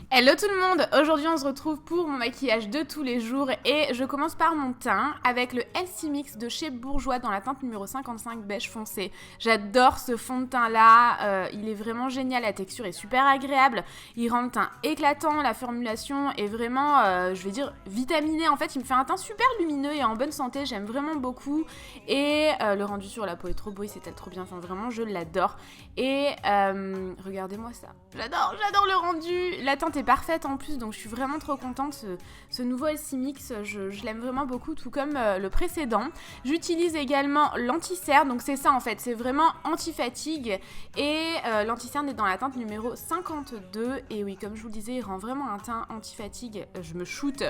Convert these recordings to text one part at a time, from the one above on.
Hello tout le monde, aujourd'hui on se retrouve pour mon maquillage de tous les jours et je commence par mon teint avec le Elsie Mix de chez Bourjois dans la teinte numéro 55 beige foncé. J'adore ce fond de teint là, il est vraiment génial, la texture est super agréable, il rend le teint éclatant, la formulation est vraiment, je vais dire, vitaminée. En fait il me fait un teint super lumineux et en bonne santé, j'aime vraiment beaucoup et le rendu sur la peau est trop beau, il s'étale trop bien, enfin vraiment je l'adore. Et regardez-moi ça, j'adore le rendu, la teinte est parfaite en plus, donc je suis vraiment trop contente. Ce nouveau Elsie Mix, je l'aime vraiment beaucoup, tout comme le précédent. J'utilise également l'anti-cerne, donc c'est ça en fait, c'est vraiment anti-fatigue et l'anti-cerne est dans la teinte numéro 52 et oui, comme je vous le disais, il rend vraiment un teint anti-fatigue. Je me shoot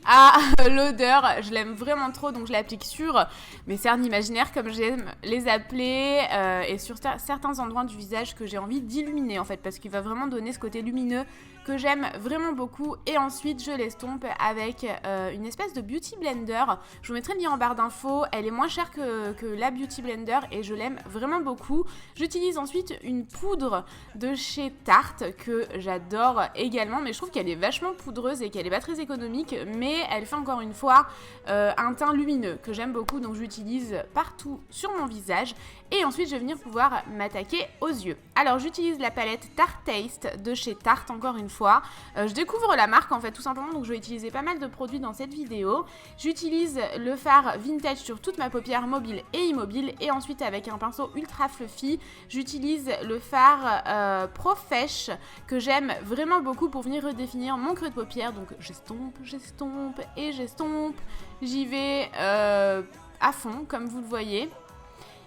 à l'odeur, je l'aime vraiment trop, donc je l'applique sur mes cernes imaginaires comme j'aime les appeler et sur certains endroits du visage que j'ai envie d'illuminer en fait, parce qu'il va vraiment donner ce côté lumineux que j'aime vraiment beaucoup. Et ensuite je l'estompe avec une espèce de beauty blender. Je vous mettrai le lien en barre d'infos, elle est moins chère que la beauty blender et je l'aime vraiment beaucoup. J'utilise ensuite une poudre de chez Tarte que j'adore également, mais je trouve qu'elle est vachement poudreuse et qu'elle est pas très économique, mais elle fait encore une fois un teint lumineux que j'aime beaucoup, donc j'utilise partout sur mon visage. Et ensuite je vais venir pouvoir m'attaquer aux yeux. Alors j'utilise la palette Tarte Taste de chez Tarte encore une fois. Je découvre la marque en fait tout simplement, donc je vais utiliser pas mal de produits dans cette vidéo. J'utilise le fard vintage sur toute ma paupière mobile et immobile et ensuite avec un pinceau ultra fluffy, j'utilise le fard Profesh que j'aime vraiment beaucoup pour venir redéfinir mon creux de paupière. Donc j'estompe et j'estompe. J'y vais à fond comme vous le voyez.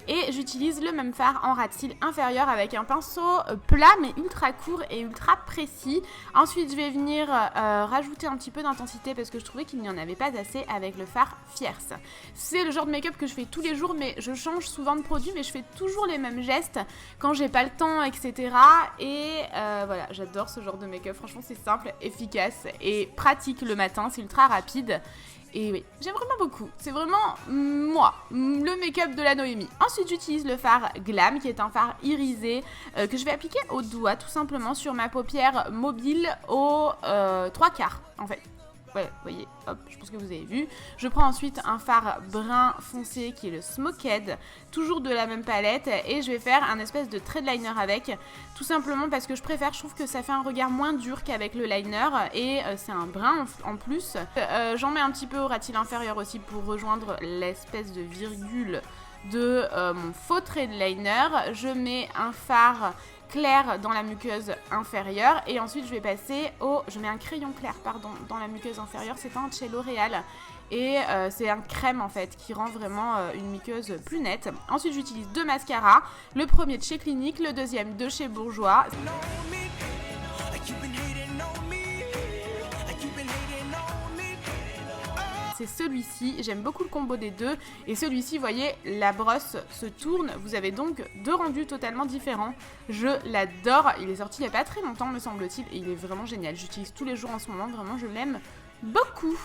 Et j'utilise le même fard en ras de cils inférieur avec un pinceau plat mais ultra court et ultra précis. Ensuite je vais venir rajouter un petit peu d'intensité parce que je trouvais qu'il n'y en avait pas assez avec le fard Fierce. C'est le genre de make-up que je fais tous les jours, mais je change souvent de produit, mais je fais toujours les mêmes gestes quand j'ai pas le temps, etc. Et voilà, j'adore ce genre de make-up, franchement c'est simple, efficace et pratique le matin, c'est ultra rapide. Et oui, j'aime vraiment beaucoup. C'est vraiment moi, le make-up de la Noémie. Ensuite, j'utilise le fard Glam, qui est un fard irisé que je vais appliquer au doigt, tout simplement sur ma paupière mobile aux 3/4, en fait. Ouais, vous voyez, hop, je pense que vous avez vu. Je prends ensuite un fard brun foncé qui est le Smoked, toujours de la même palette, et je vais faire un espèce de trait de liner avec, tout simplement parce que je trouve que ça fait un regard moins dur qu'avec le liner, et c'est un brun en plus. J'en mets un petit peu au ras de cils inférieur aussi pour rejoindre l'espèce de virgule de mon faux trait de liner. Je mets un fard clair dans la muqueuse inférieure et ensuite je vais passer je mets un crayon clair dans la muqueuse inférieure, c'est un de chez L'Oréal et c'est un crème en fait qui rend vraiment une muqueuse plus nette. Ensuite j'utilise deux mascaras, le premier de chez Clinique, le deuxième de chez Bourjois. C'est celui-ci, j'aime beaucoup le combo des deux et celui-ci, vous voyez, la brosse se tourne, vous avez donc deux rendus totalement différents. Je l'adore, il est sorti il n'y a pas très longtemps me semble-t-il et il est vraiment génial, j'utilise tous les jours en ce moment, vraiment je l'aime beaucoup.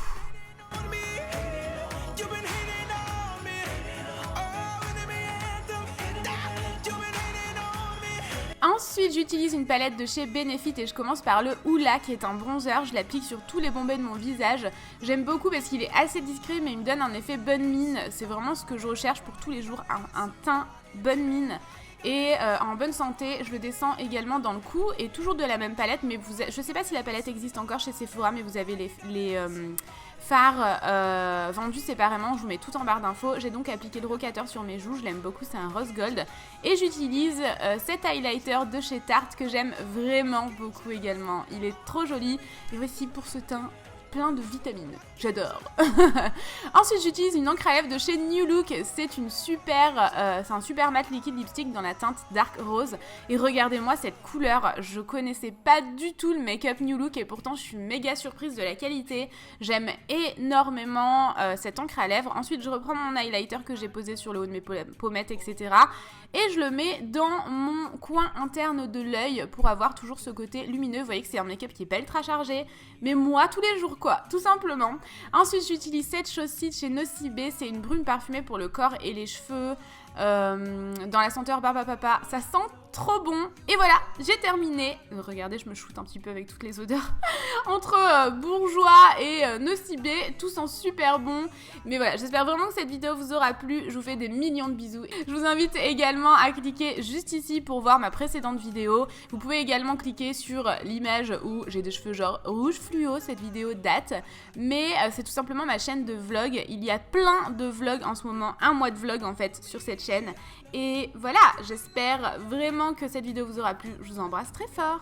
Ensuite, j'utilise une palette de chez Benefit et je commence par le Hoola qui est un bronzer. Je l'applique sur tous les bombets de mon visage. J'aime beaucoup parce qu'il est assez discret mais il me donne un effet bonne mine. C'est vraiment ce que je recherche pour tous les jours, un teint bonne mine. Et en bonne santé, je le descends également dans le cou et toujours de la même palette, mais je sais pas si la palette existe encore chez Sephora, mais vous avez les fards vendus séparément, je vous mets tout en barre d'infos. J'ai donc appliqué le rocateur sur mes joues, je l'aime beaucoup, c'est un rose gold. Et j'utilise cet highlighter de chez Tarte que j'aime vraiment beaucoup également. Il est trop joli et voici pour ce teint plein de vitamines. J'adore. Ensuite, j'utilise une encre à lèvres de chez New Look. C'est un super mat liquide lipstick dans la teinte Dark Rose. Et regardez-moi cette couleur. Je connaissais pas du tout le make-up New Look et pourtant je suis méga surprise de la qualité. J'aime énormément cette encre à lèvres. Ensuite, je reprends mon highlighter que j'ai posé sur le haut de mes pommettes, etc. Et je le mets dans mon coin interne de l'œil pour avoir toujours ce côté lumineux. Vous voyez que c'est un make-up qui est pas ultra chargé, mais moi tous les jours quoi, tout simplement. Ensuite j'utilise cette chose-ci de chez Nocibé, c'est une brume parfumée pour le corps et les cheveux dans la senteur Barba Papa. Ça sent trop bon. Et voilà, j'ai terminé. Regardez, je me shoot un petit peu avec toutes les odeurs. Entre bourgeois et nocibé, tout sent super bon. Mais voilà, j'espère vraiment que cette vidéo vous aura plu. Je vous fais des millions de bisous. Je vous invite également à cliquer juste ici pour voir ma précédente vidéo. Vous pouvez également cliquer sur l'image où j'ai des cheveux genre rouge fluo. Cette vidéo date. Mais c'est tout simplement ma chaîne de vlog. Il y a plein de vlogs en ce moment. Un mois de vlog en fait sur cette chaîne. Et voilà, j'espère vraiment que cette vidéo vous aura plu. Je vous embrasse très fort.